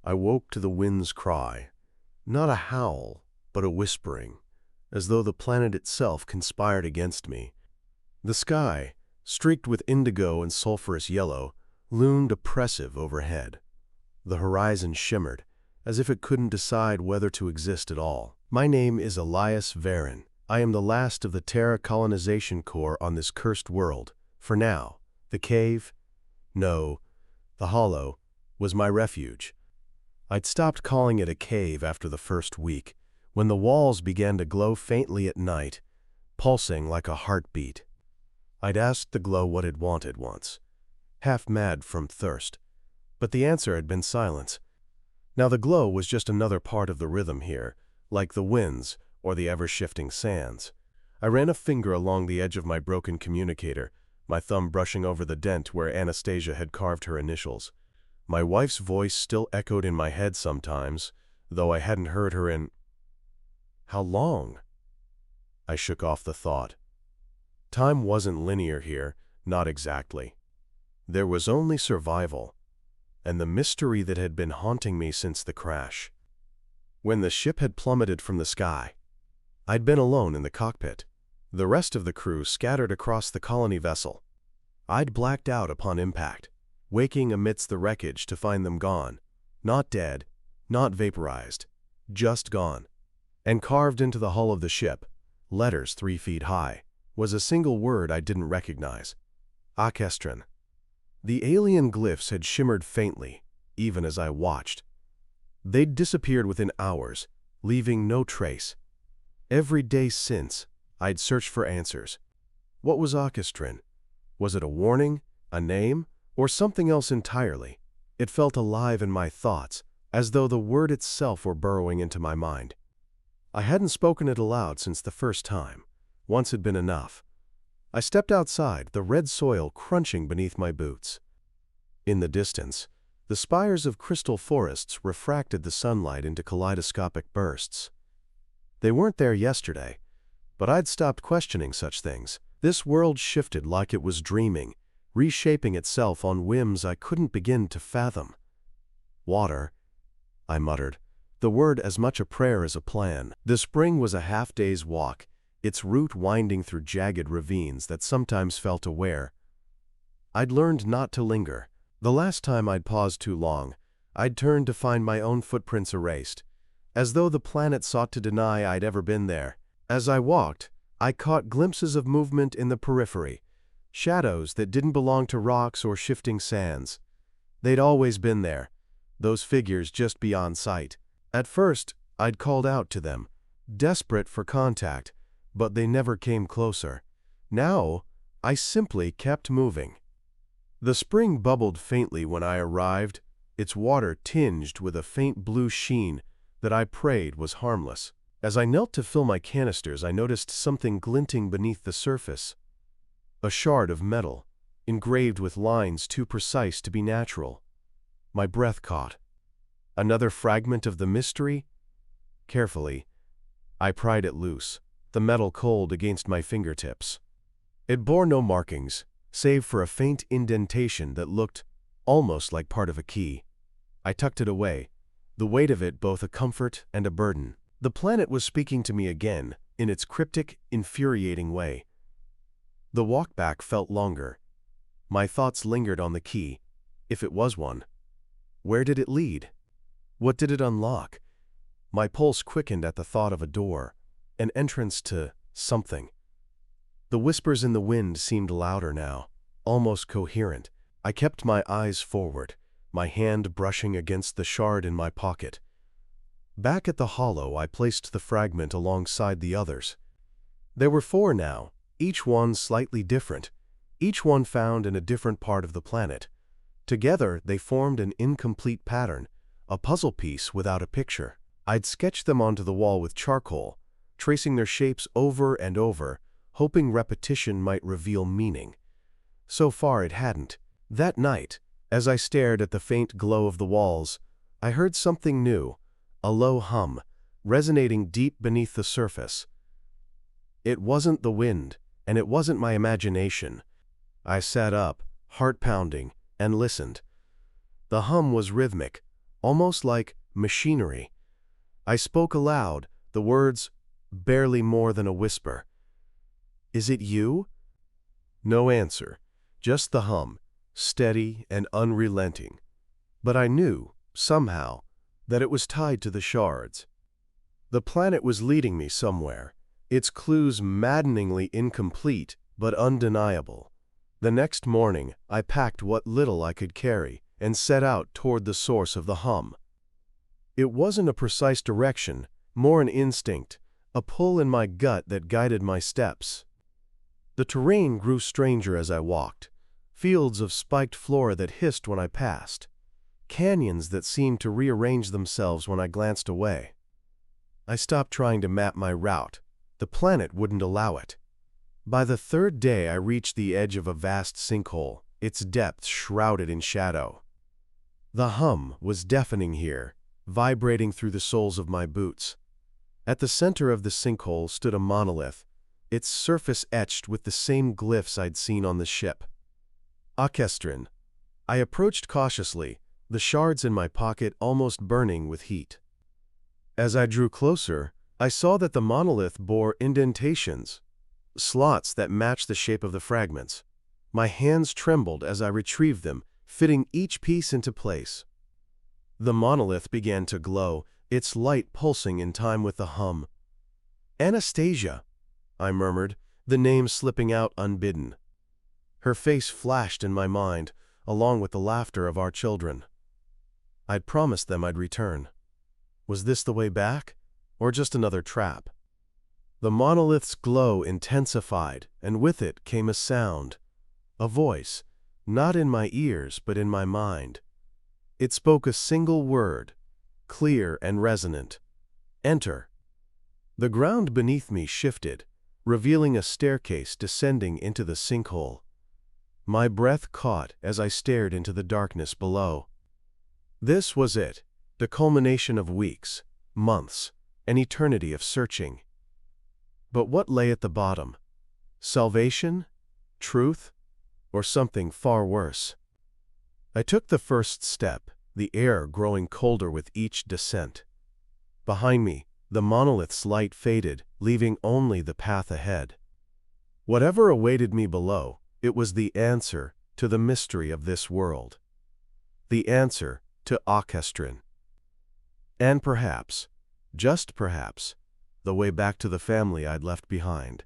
I woke to the wind's cry, not a howl, but a whispering, as though the planet itself conspired against me. The sky, streaked with indigo and sulphurous yellow, loomed oppressive overhead. The horizon shimmered, as if it couldn't decide whether to exist at all. My name is Elias Varrin. I am the last of the Terra Colonization Corps on this cursed world. For now, the cave, no, the hollow, was my refuge. I'd stopped calling it a cave after the first week, when the walls began to glow faintly at night, pulsing like a heartbeat. I'd asked the glow what it wanted once, half mad from thirst, but the answer had been silence. Now the glow was just another part of the rhythm here, like the winds or the ever-shifting sands. I ran a finger along the edge of my broken communicator, my thumb brushing over the dent where Anastasia had carved her initials. My wife's voice still echoed in my head sometimes, though I hadn't heard her in... How long? I shook off the thought. Time wasn't linear here, not exactly. There was only survival, and the mystery that had been haunting me since the crash. When the ship had plummeted from the sky, I'd been alone in the cockpit, the rest of the crew scattered across the colony vessel. I'd blacked out upon impact, waking amidst the wreckage to find them gone, not dead, not vaporized, just gone. And carved into the hull of the ship, letters 3 feet high, was a single word I didn't recognize: Orchestron. The alien glyphs had shimmered faintly, even as I watched. They'd disappeared within hours, leaving no trace. Every day since, I'd searched for answers. What was Orchestron? Was it a warning, a name, or something else entirely? It felt alive in my thoughts, as though the word itself were burrowing into my mind. I hadn't spoken it aloud since the first time. Once had been enough. I stepped outside, the red soil crunching beneath my boots. In the distance, the spires of crystal forests refracted the sunlight into kaleidoscopic bursts. They weren't there yesterday, but I'd stopped questioning such things. This world shifted like it was dreaming, reshaping itself on whims I couldn't begin to fathom. Water, I muttered, the word as much a prayer as a plan. The spring was a half-day's walk, its route winding through jagged ravines that sometimes felt aware. I'd learned not to linger. The last time I'd paused too long, I'd turned to find my own footprints erased, as though the planet sought to deny I'd ever been there. As I walked, I caught glimpses of movement in the periphery, shadows that didn't belong to rocks or shifting sands. They'd always been there, those figures just beyond sight. At first, I'd called out to them, desperate for contact, but they never came closer. Now, I simply kept moving. The spring bubbled faintly when I arrived, its water tinged with a faint blue sheen that I prayed was harmless. As I knelt to fill my canisters, I noticed something glinting beneath the surface. A shard of metal, engraved with lines too precise to be natural. My breath caught. Another fragment of the mystery? Carefully, I pried it loose, the metal cold against my fingertips. It bore no markings, save for a faint indentation that looked almost like part of a key. I tucked it away, the weight of it both a comfort and a burden. The planet was speaking to me again, in its cryptic, infuriating way. The walk back felt longer. My thoughts lingered on the key, if it was one. Where did it lead? What did it unlock? My pulse quickened at the thought of a door, an entrance to something. The whispers in the wind seemed louder now, almost coherent. I kept my eyes forward, my hand brushing against the shard in my pocket. Back at the hollow, I placed the fragment alongside the others. There were 4 now, each one slightly different, each one found in a different part of the planet. Together, they formed an incomplete pattern, a puzzle piece without a picture. I'd sketched them onto the wall with charcoal, tracing their shapes over and over, hoping repetition might reveal meaning. So far it hadn't. That night, as I stared at the faint glow of the walls, I heard something new, a low hum, resonating deep beneath the surface. It wasn't the wind, and it wasn't my imagination. I sat up, heart pounding, and listened. The hum was rhythmic, almost like machinery. I spoke aloud, the words barely more than a whisper. "Is it you?" No answer, just the hum, steady and unrelenting. But I knew, somehow, that it was tied to the shards. The planet was leading me somewhere, its clues maddeningly incomplete but undeniable. The next morning, I packed what little I could carry and set out toward the source of the hum. It wasn't a precise direction, more an instinct, a pull in my gut that guided my steps. The terrain grew stranger as I walked, fields of spiked flora that hissed when I passed, canyons that seemed to rearrange themselves when I glanced away. I stopped trying to map my route. The planet wouldn't allow it. By the third day, I reached the edge of a vast sinkhole, its depths shrouded in shadow. The hum was deafening here, vibrating through the soles of my boots. At the center of the sinkhole stood a monolith, its surface etched with the same glyphs I'd seen on the ship. Orchestrin. I approached cautiously, the shards in my pocket almost burning with heat. As I drew closer, I saw that the monolith bore indentations, slots that matched the shape of the fragments. My hands trembled as I retrieved them, fitting each piece into place. The monolith began to glow, its light pulsing in time with the hum. "Anastasia," I murmured, the name slipping out unbidden. Her face flashed in my mind, along with the laughter of our children. I'd promised them I'd return. Was this the way back, or just another trap? The monolith's glow intensified, and with it came a sound, a voice, not in my ears but in my mind. It spoke a single word, clear and resonant: "Enter." The ground beneath me shifted, revealing a staircase descending into the sinkhole. My breath caught as I stared into the darkness below. This was it, the culmination of weeks, months, an eternity of searching. But what lay at the bottom? Salvation? Truth? Or something far worse? I took the first step, the air growing colder with each descent. Behind me, the monolith's light faded, leaving only the path ahead. Whatever awaited me below, it was the answer to the mystery of this world. The answer to Orchestrin. And perhaps, just perhaps, the way back to the family I'd left behind.